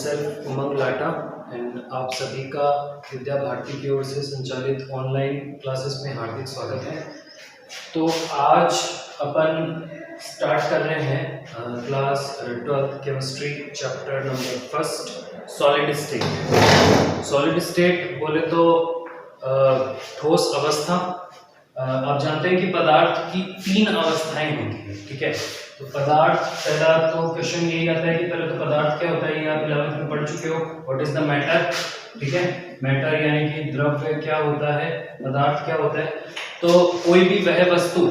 Self Umang Lata and आप सभी का विद्या भारती की ओर से संचालित ऑनलाइन क्लासेस में हार्दिक स्वागत है। तो आज अपन स्टार्ट कर रहे हैं class 12th chemistry chapter number first solid state. Solid state बोले तो ठोस अवस्था। आप जानते हैं कि पदार्थ की 3 अवस्थाएं होती हैं, ठीक है। तो पदार्थ, पहला तो क्वेश्चन यही आता है कि पहले तो पदार्थ क्या होता है, ये आप 11th में पढ़ चुके हो। व्हाट इज द मैटर, ठीक है। मैटर यानी कि द्रव्य क्या होता है, पदार्थ क्या होता है। तो कोई भी वह वस्तु,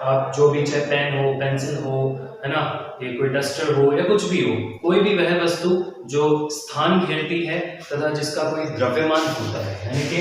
आप जो भी, चाहे पेन हो, पेंसिल हो, है ना, ये कोई डस्टर हो या कुछ भी हो, कोई भी वह वस्तु जो स्थान घेरती है तथा जिसका कोई द्रव्यमान होता है, यानी कि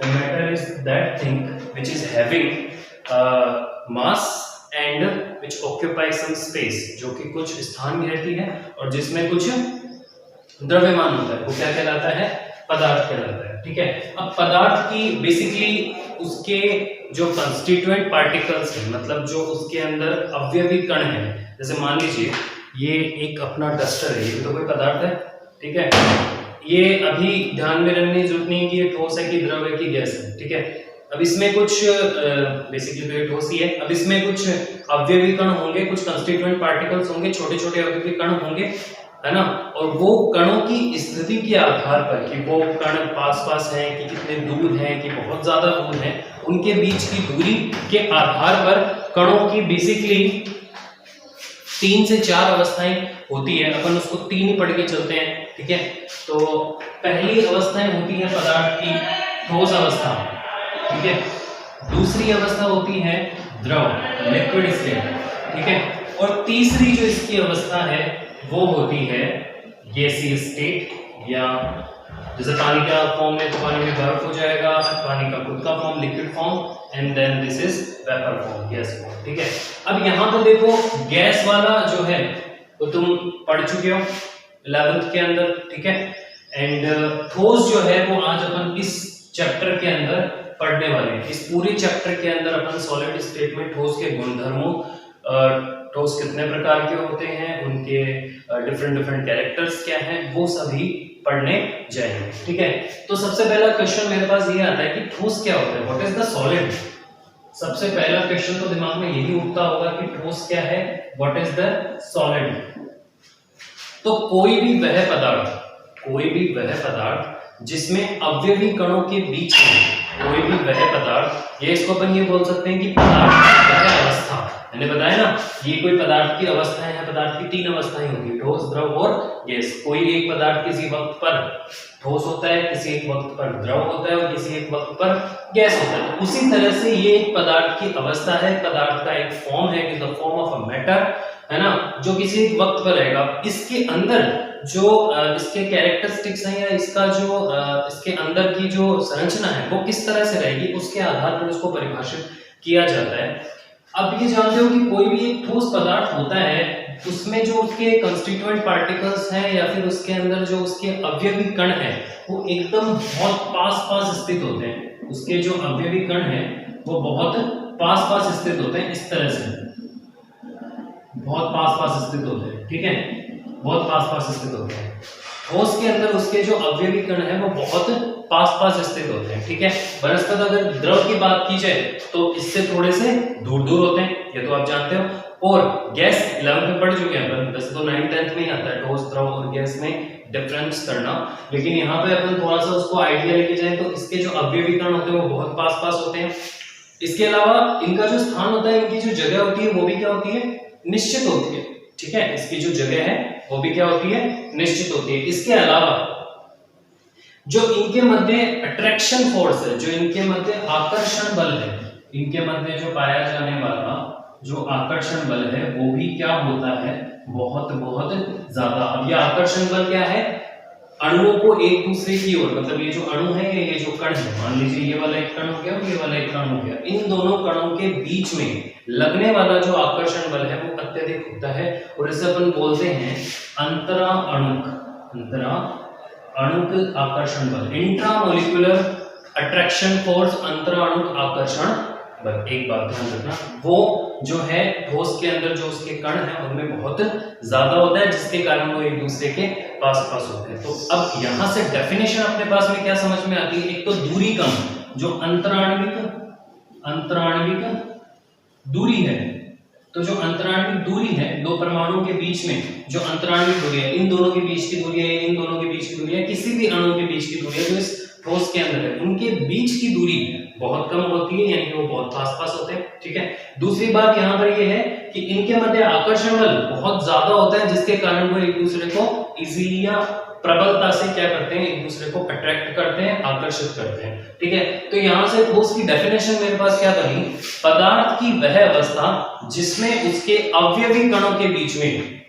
matter is that thing which is having mass and which occupies some space, जो कि कुछ स्थान घेरती है और जिसमें कुछ द्रव्यमान होता है, वो क्या कहलाता है, पदार्थ कहलाता है, ठीक है। अब पदार्थ की बेसिकली उसके जो कंस्टिट्यूएंट पार्टिकल्स हैं, मतलब जो उसके अंदर अवयवी कण है, जैसे मान लीजिए ये एक अपना डस्टर है, ये तो कोई पदार्थ है, ठीक है। ये अभी ध्यान में रखने की जरूरत नहीं है कि ये ठोस है कि द्रव है कि गैस है, ठीक है। अब इसमें कुछ बेसिकली तो ये ठोस ही है। अब इसमें कुछ अवयवी कण होंगे, कुछ कंस्टिट्यूएंट पार्टिकल्स होंगे, छोटे छोटे अवयवी कण होंगे, है ना। और वो कणों की स्थिति के आधार पर कि वो कण पास पास हैं कि कितने दूर हैं कि बहुत ज्यादा दूर हैं, उनके बीच की दूरी के आधार पर कणों की बेसिकली 3 से 4 अवस्थाएं होती है। अपन उसको 3 ही पढ़ के चलते हैं, ठीक है। तो पहली अवस्थाएं होती है पदार्थ की ठोस अवस्था, ठीक है। दूसरी अवस्था होती है द्रव, लिक्विड स्टेट, ठीक है। और तीसरी जो इसकी अवस्था है वो होती है गैसीय स्टेट, या जैसे पानी का फॉर्म में तो पानी में बर्फ हो जाएगा, पानी का खुद का form liquid form, and then this is vapour form, gas form, ठीक है। अब यहाँ तो देखो गैस वाला जो है वो तुम पढ़ चुके हो 11th के अंदर, ठीक है। एंड ठोस जो है वो आज अपन इस चैप्टर के अंदर पढ़ने वाले हैं। इस पूरे चैप्टर के अंदर अपन सॉलिड स्टेट में ठोस के गुणधर्मों, ठोस कितने प्रकार के होते हैं, उनके डिफरेंट कैरेक्टर्स क्या हैं, वो सभी पढ़ने जाएंगे, ठीक है। तो सबसे पहला क्वेश्चन मेरे पास ये आता है कि ठोस क्या होता है, व्हाट इज द सॉलिड। सबसे पहला क्वेश्चन तो दिमाग में यही उठता होगा कि ठोस क्या है, व्हाट इज द सॉलिड। तो कोई भी वह पदार्थ जिसमें अवयवी कणों के बीच में कोई भी वह पदार्थ, ये इसको अपन ये बोल सकते हैं कि पदार्थ की वह अवस्था। मैंने बताया ना, ये कोई पदार्थ की अवस्था है, पदार्थ की 3 अवस्थाएं होंगी, ठोस, द्रव और गैस। कोई एक पदार्थ किसी वक्त पर ठोस होता है, किसी एक वक्त पर द्रव होता है और किसी एक वक्त पर गैस होता है। उसी तरह से ये एक पदार्थ की अवस्था है, पदार्थ का एक फॉर्म है, it is the form of a matter, है ना, जो किसी एक वक्त पर रहेगा। इसके अंदर जो इसके कैरेक्टरिस्टिक्स हैं या इसका जो इसके अंदर की जो संरचना है वो किस तरह से रहेगी, उसके आधार पर उसको परिभाषित किया जाता है। अब ये जानते हो कि कोई भी एक ठोस पदार्थ होता है, उसमें जो उसके कंस्टिट्यूएंट पार्टिकल्स हैं या फिर उसके अंदर जो उसके अवयवी कण हैं वो एकदम बहुत पास स्थित होते हैं। उसके जो अवयवी कण हैं वो बहुत पास स्थित होते हैं, इस तरह से बहुत पास स्थित होते हैं, ठीक है, बहुत पास स्थित होते हैं। ठोस के अंदर उसके जो अवयवी कण है वो बहुत पास स्थित होते हैं, ठीक है। वनस्पत अगर द्रव की बात की जाए तो इससे थोड़े से दूर होते हैं, ये तो आप जानते हो। और गैस 11th में पढ़ चुके हैं अपन, वैसे तो 9th 10th में ही आता है ठोस, द्रव और गैस में डिफरेंस करना, लेकिन यहाँ पे अपन थोड़ा सा उसको आइडिया लेके जाए तो इसके जो अवयवी कण होते हैं वो बहुत पास होते हैं। इसके अलावा इनका जो स्थान होता है, इनकी जो जगह होती है वो भी क्या होती है, निश्चित होती है, ठीक है। इसकी जो जगह है वो भी क्या होती है, निश्चित होती है। इसके अलावा जो इनके मध्य अट्रैक्शन फोर्स है, जो इनके मध्य आकर्षण बल है, इनके मध्य जो पाया जाने वाला जो आकर्षण बल है वो भी क्या होता है, बहुत ज्यादा। अब ये आकर्षण बल क्या है, अणुओं को एक दूसरे की ओर, मतलब ये जो अणु है, ये जो कण है, मान लीजिए ये वाला एक कण हो गया, ये वाला एक कण हो गया, इन दोनों कणों के बीच में लगने वाला जो आकर्षण बल है वो अत्यधिक होता है और इसे अपन बोलते हैं अंतरा अणुक आकर्षण बल, इंट्रामोलिकुलर अट्रैक्शन फोर्स, अंतरा अणुक आकर्षण बल। एक बात ध्यान रखना, वो जो है ठोस के अंदर जो उसके कण हैं उनमें बहुत ज्यादा होता है, जिसके कारण वो एक दूसरे के पास पास होते हैं। तो अब यहाँ से डेफिनेशन अपने पास में क्या समझ में आती है, एक तो दूरी कम, जो अंतराण्विक दूरी है, तो जो अंतराण्विक दूरी है दो परमाणुओं के बीच में, जो अंतराण्विक दूरी है, इन दोनों के बीच की दूरी है, इन दोनों के बीच की दूरी है, किसी भी अणु के बीच की दूरी है जो इस ठोस के अंदर है, उनके बीच की दूरी बहुत कम होती है, यानी कि वो बहुत पास पास होते हैं, ठीक है। दूसरी बात यहाँ पर ये है कि इनके मध्य आकर्षण बल बहुत ज्यादा होता है, जिसके कारण वो एक दूसरे को इजीली या प्रबलता से क्या करते हैं, एक दूसरे को अट्रैक्ट करते हैं, आकर्षित करते हैं, ठीक है। तो यहां से ठोस की डेफिनेशन मेरे पास क्या बनी, पदार्थ की वह अवस्था जिसमें उसके अवयवी कणों के बीच में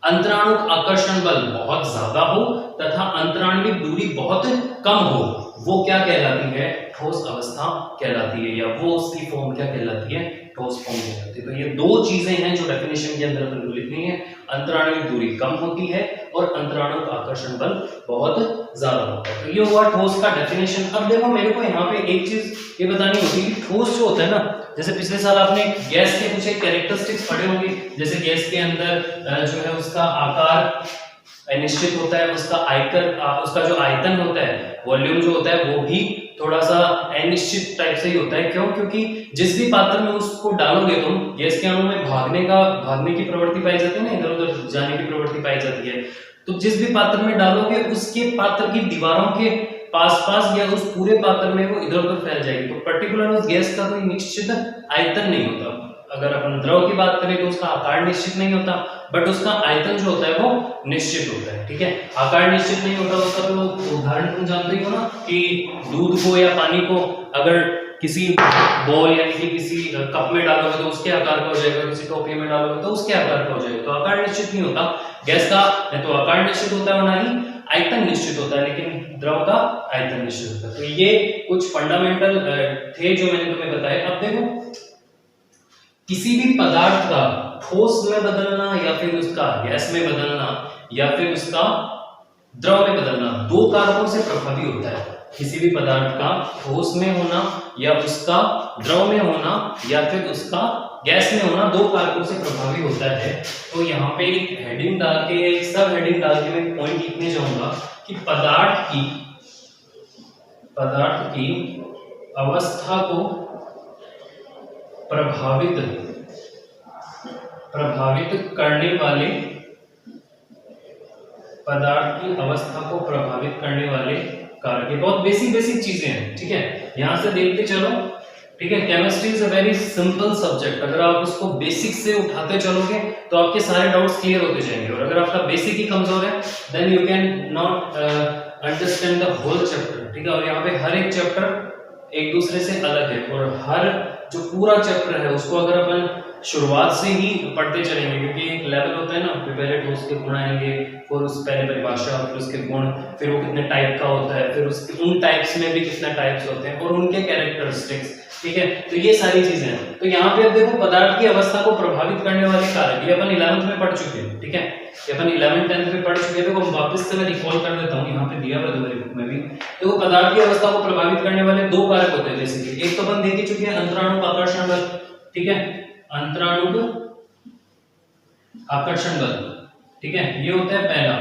अंतराणुक आकर्षण बल बहुत ज्यादा हो तथा अंतराण्विक दूरी बहुत कम हो, वो क्या कहलाती है, ठोस अवस्था कहलाती है, या वो उसकी फॉर्म क्या कहलाती है, ठोस फॉर्म कहलाती है। तो ये दो चीजें हैं जो डेफिनेशन के अंदर अपन को लिखनी है, अंतराण्विक दूरी कम होती है और अंतराणुक आकर्षण बल बहुत ज्यादा होता है। तो ये हुआ ठोस का डेफिनेशन। अब देखो मेरे को यहाँ पे एक चीज ये बतानी होती है कि ठोस जो होता है ना, जैसे पिछले साल आपने गैस के कुछ एक कैरेक्टरिस्टिक्स पढ़े होंगे, जैसे गैस के अंदर जो है उसका आकार निश्चित होता है, उसका जो आयतन होता है, वॉल्यूम जो होता है वो भी थोड़ा सा अनिश्चित टाइप से ही होता है। क्यों? क्योंकि जिस भी पात्र में उसको डालोगे तुम, गैस के अणु में भागने की प्रवृत्ति पाई जाती है ना, इधर उधर जाने की प्रवृत्ति पाई जाती है। तो जिस भी पात्र में डालोगे उसके पात्र की दीवारों के पास पास या उस पूरे पात्र में वो इधर उधर फैल जाएगी। तो पर्टिकुलर उस गैस का कोई निश्चित आयतन नहीं होता। अगर अपन द्रव की बात करें तो उसका आकार निश्चित नहीं होता, बट उसका आयतन जो होता है वो निश्चित होता है, ठीक है। आकार निश्चित नहीं होता, उसका तो उदाहरण तुम जानते ही हो ना कि दूध को या पानी को अगर किसी बॉल यानी कि किसी कप में डालोगे तो उसके आकार का हो जाएगा, किसी टोपी में डालोगे तो उसके आकार का हो जाएगा। तो आकार निश्चित नहीं होता गैस का, नहीं तो आकार निश्चित होता है और ना ही आयतन निश्चित होता है, लेकिन द्रव का आयतन निश्चित होता है। तो ये कुछ फंडामेंटल थे जो मैंने तुम्हें बताए। अब देखो किसी भी पदार्थ का ठोस में बदलना या फिर उसका गैस में बदलना या फिर उसका द्रव में बदलना दो कारकों से प्रभावी होता है। किसी भी पदार्थ का ठोस में होना या उसका द्रव में होना या फिर उसका गैस में होना दो कारकों से प्रभावी होता है। तो यहाँ पे एक हेडिंग डाल के, एक सब हेडिंग डाल के मैं पॉइंट लिखने जाऊंगा कि पदार्थ की अवस्था को प्रभावित करने वाले, पदार्थ की अवस्था को प्रभावित करने वाले कारक। बहुत बेसिक चीजें हैं, ठीक है। यहां से देखते चलो, ठीक है। Chemistry is a very simple subject. अगर आप उसको बेसिक से उठाते चलोगे तो आपके सारे डाउट्स क्लियर होते जाएंगे, और अगर आपका बेसिक ही कमजोर है then you can not understand the whole chapter, ठीक है। और यहाँ पे हर एक चैप्टर एक दूसरे से अलग है, और हर जो पूरा चैप्टर है उसको अगर अपन शुरुआत से ही पढ़ते चलेंगे, क्योंकि एक लेवल होता है ना, पहले ठोस के गुण आएंगे, फिर उस पहले परिभाषा, फिर उसके गुण, फिर वो कितने टाइप का होता है, फिर उसके उन टाइप्स में भी कितने टाइप्स होते हैं और उनके कैरेक्टरिस्टिक्स, ठीक है। तो ये सारी चीजें हैं। तो यहाँ पे अब देखो पदार्थ की अवस्था को प्रभावित करने वाले कारक, ये अपन 11th में पढ़ चुके हैं, ठीक है। ये अपन 11th 10th में पढ़ चुके हैं। देखो वापस से मैं रिकॉल कर देता हूँ, यहाँ पे दिया हुआ तुम्हारी बुक में भी। देखो पदार्थ की अवस्था को प्रभावित करने वाले दो कारक होते हैं बेसिकली। एक तो अपन देख ही चुके हैं, अंतराणुक आकर्षण बल, ठीक है, अंतराणुक आकर्षण बल, ठीक है। ये होता है पहला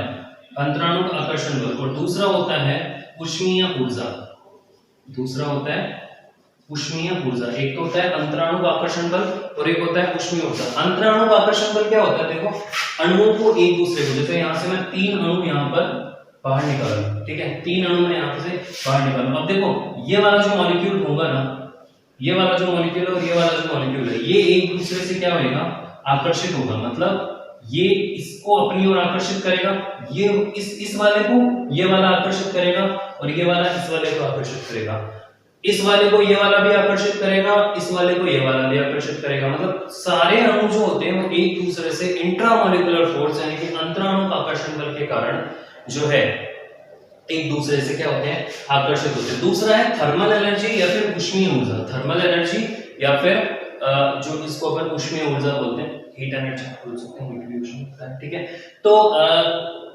अंतराणुक आकर्षण बल, और दूसरा होता है ऊष्मीय ऊर्जा। दूसरा होता है ऊष्मीय ऊर्जा। एक तो होता है अंतराणुक आकर्षण बल और एक होता है ऊष्मीय ऊर्जा। अंतराणुक आकर्षण बल क्या होता है, देखो अणुओं को एक दूसरे को, जैसे यहाँ से मैं 3 अणु यहाँ पर बाहर निकालूं, ठीक है, 3 अणु मैं यहाँ से बाहर निकालूं। अब देखो ये वाला जो मॉलिक्यूल होगा ना, ये वाला जो मॉलिक्यूल है और ये वाला जो मॉलिक्यूल है, ये एक दूसरे से क्या होगा, आकर्षित होगा। मतलब ये इसको अपनी ओर आकर्षित करेगा, ये इस वाले को ये वाला आकर्षित करेगा, और ये वाला इस वाले को आकर्षित करेगा। इस वाले को ये वाला भी आकर्षित करेगा, इस वाले को ये वाला भी आकर्षित करेगा। मतलब सारे अणु जो होते हैं वो एक दूसरे से इंट्रामॉलिक्यूलर फोर्स यानी कि अंतराणुक आकर्षण बल के कारण जो है एक दूसरे से क्या होते हैं, आकर्षित होते हैं। दूसरा है थर्मल एनर्जी या फिर ऊष्मीय ऊर्जा। थर्मल एनर्जी या फिर जो इसको अपन ऊष्मीय ऊर्जा बोलते हैं, हीट एनर्जी बोल सकते हैं, हीट रिएक्शन, ठीक है। तो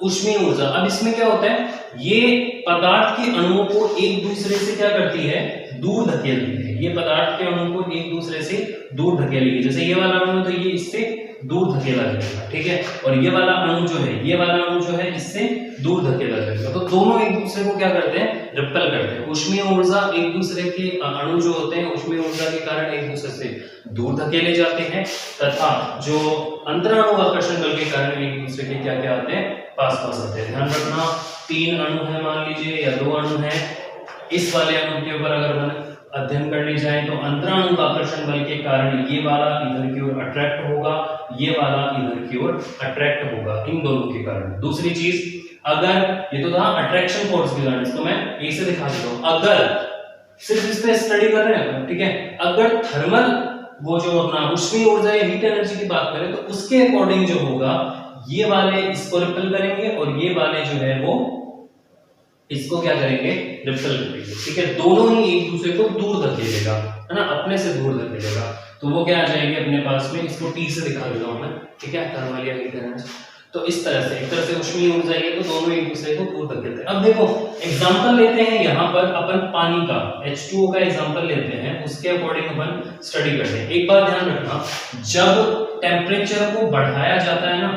ऊष्मीय ऊर्जा, अब इसमें क्या होता है, ये पदार्थ के अणुओं को एक दूसरे से क्या करती है, दूर धकेलती है। ये पदार्थ के अणु को एक दूसरे से दूर धकेलेगी। जैसे ये वाला अणु तो ये इससे दूर धकेला जाएगा, ठीक है, और ये वाला अणु जो है, ये वाला अणु जो है इससे दूर धकेला जाएगा। तो दोनों एक दूसरे को क्या करते हैं, रिपेल करते हैं। ऊष्मीय ऊर्जा एक दूसरे के अणु जो होते हैं ऊष्मीय ऊर्जा के कारण एक दूसरे से दूर धकेले जाते हैं, तथा जो अंतराणु आकर्षण बल के कारण एक दूसरे के क्या क्या आते हैं, पास पास आते हैं। ध्यान रखना 3 अणु है मान लीजिए या 2 अणु है, इस वाले अणु के ऊपर अगर हम अध्ययन करने जाएं तो अंतराणु आकर्षण बल के कारण ये वाला इधर की ओर अट्रैक्ट होगा, ये वाला इधर की ओर अट्रैक्ट होगा, इन दोनों के कारण। दूसरी चीज, अगर ये तो था अट्रैक्शन फोर्स के कारण, इसको मैं ए से दिखा देता हूं। अगर सिर्फ इस पे स्टडी कर रहे हैं, ठीक है, अगर थर्मल वो जो अपना ऊष्मीय ऊर्जा या हीट एनर्जी की बात करें तो उसके अकॉर्डिंग जो होगा, ये वाले इसको रिपेल करेंगे और ये वाले जो है वो इसको क्या करेंगे, रिपेल करेंगे, ठीक है। दोनों ही एक दूसरे को दूर धकेलेगा, है ना, अपने से दूर धकेलेगा। तो वो क्या आ जाएंगे अपने पास में, इसको टी से दिखा देता हूं मैं, ठीक है, थर्मल या हीट एनर्जी। तो इस तरह से एक तरह से ऊष्मीय ऊर्जा है तो दोनों एक दूसरे को दूर धकेलते हैं। अब देखो एग्जांपल लेते हैं, यहाँ पर अपन पानी का H2O का एग्जांपल लेते हैं, उसके अकॉर्डिंग अपन स्टडी करते हैं। एक बात ध्यान रखना, जब टेम्परेचर को बढ़ाया जाता है ना,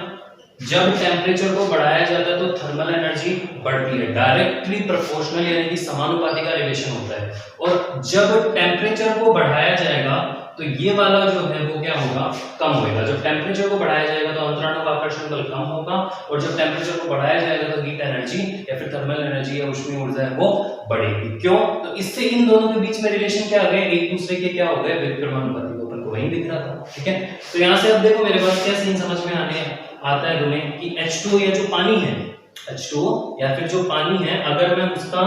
जब टेम्परेचर को बढ़ाया जाता है तो थर्मल एनर्जी बढ़ती है, डायरेक्टली प्रोपोर्शनल यानी कि समानुपाती का रिलेशन होता है। और जब टेम्परेचर को बढ़ाया जाएगा तो ये वाला जो है वो क्या होगा, कम होगा। जब टेम्परेचर को बढ़ाया जाएगा तो अंतराणु आकर्षण बल कम होगा, और जब टेम्परेचर को बढ़ाया जाएगा तो हीट एनर्जी या फिर थर्मल एनर्जी या ऊष्मीय ऊर्जा है वो बढ़ेगी। क्यों? तो इससे इन दोनों के बीच में रिलेशन क्या आ गया, एक दूसरे के क्या हो गए, विपरीतमानुपाती। अपन को वही दिख रहा था, ठीक है। तो यहाँ से अब देखो मेरे पास क्या सीन समझ में आता है तुम्हें कि H2O या जो पानी है, H2O या फिर जो पानी है, अगर मैं उसका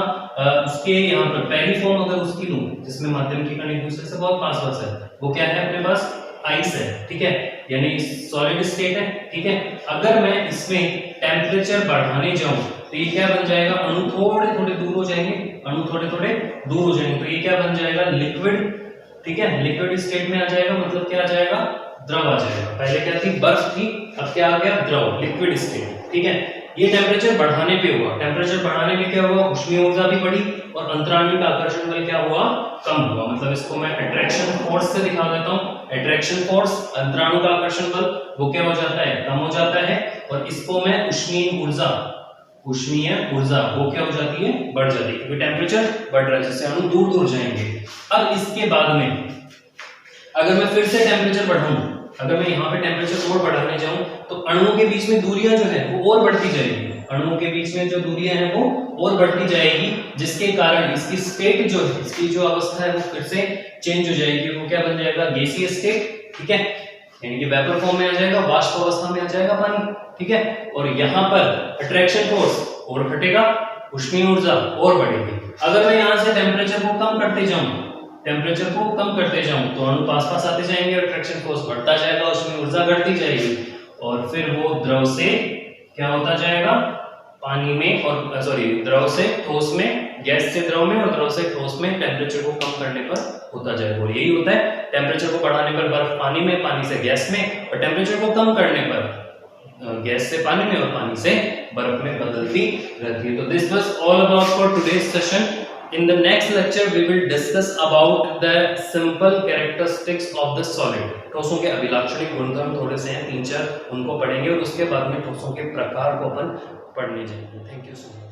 उसके यहाँ पर पहली फॉर्म अगर उसकी लूं जिसमें माध्यम की कण एक दूसरे से बहुत पास पास है, वो क्या है अपने पास, आइस है, ठीक है, यानी सॉलिड स्टेट है, ठीक है। अगर मैं इसमें टेम्परेचर बढ़ाने जाऊं तो ये क्या बन जाएगा, अणु थोड़े थोड़े दूर हो जाएंगे, अणु थोड़े थोड़े दूर हो जाएंगे, तो ये क्या बन जाएगा, लिक्विड, ठीक है, लिक्विड स्टेट में आ जाएगा। मतलब क्या आ जाएगा, द्रव आ जाएगा। पहले क्या थी, बर्फ थी, अब क्या आ गया, द्रव, लिक्विड स्टेट, ठीक है। ये टेम्परेचर बढ़ाने पे हुआ, टेम्परेचर बढ़ाने पे क्या हुआ, ऊष्मीय ऊर्जा भी बढ़ी और अंतराणु आकर्षण बल क्या हुआ, कम हुआ। मतलब इसको मैं अट्रैक्शन फोर्स से दिखा देता हूं, अट्रैक्शन फोर्स, अंतराणु का आकर्षण बल वो क्या हो जाता है, कम हो जाता है, और इसको मैं ऊष्मीय ऊर्जा, ऊष्मीय ऊर्जा वो क्या हो जाती है, बढ़ जाती है, क्योंकि टेम्परेचर बढ़ रहा है, जिससे अणु दूर दूर जाएंगे। अब इसके बाद में अगर मैं फिर से टेम्परेचर बढ़ाऊं, अगर मैं यहाँ पे टेम्परेचर और बढ़ाने जाऊं तो अणुओं के बीच में दूरियां जो है वो और बढ़ती जाएगी, अणुओं के बीच में जो दूरियां हैं वो और बढ़ती जाएगी, जिसके कारण इसकी स्टेट जो है, इसकी जो अवस्था है वो फिर से चेंज हो जाएगी। वो क्या बन जाएगा, गैसीय स्टेट, ठीक है, यानी कि वेपर फॉर्म में आ जाएगा, वाष्प अवस्था में आ जाएगा पानी, ठीक है। और यहाँ पर अट्रैक्शन फोर्स और घटेगा, ऊष्मीय ऊर्जा और बढ़ेगी। अगर मैं यहाँ से टेम्परेचर को कम करते जाऊं, टेम्परेचर को कम करते जाऊं तो अणु पास पास आते जाएंगे, अट्रैक्शन फोर्स बढ़ता जाएगा, उसमें ऊर्जा घटती जाएगी, और फिर वो द्रव से क्या होता जाएगा, पानी में, और सॉरी द्रव से ठोस में, गैस से द्रव में और द्रव से ठोस में टेम्परेचर को कम करने पर होता जाएगा। और यही होता है, टेम्परेचर को बढ़ाने पर बर्फ पानी में, पानी से गैस में, और टेम्परेचर को कम करने पर गैस से पानी में और पानी से बर्फ में बदलती रहती है। तो this was all about for today's session. In the next lecture we will discuss about the simple characteristics of the solid. ठोसों के अभिलाक्षणिक गुणधर्म थोड़े से हैं, 3-4 उनको पढ़ेंगे, और उसके बाद में ठोसों के प्रकार को अपन पढ़ने जाएंगे। Thank you so much.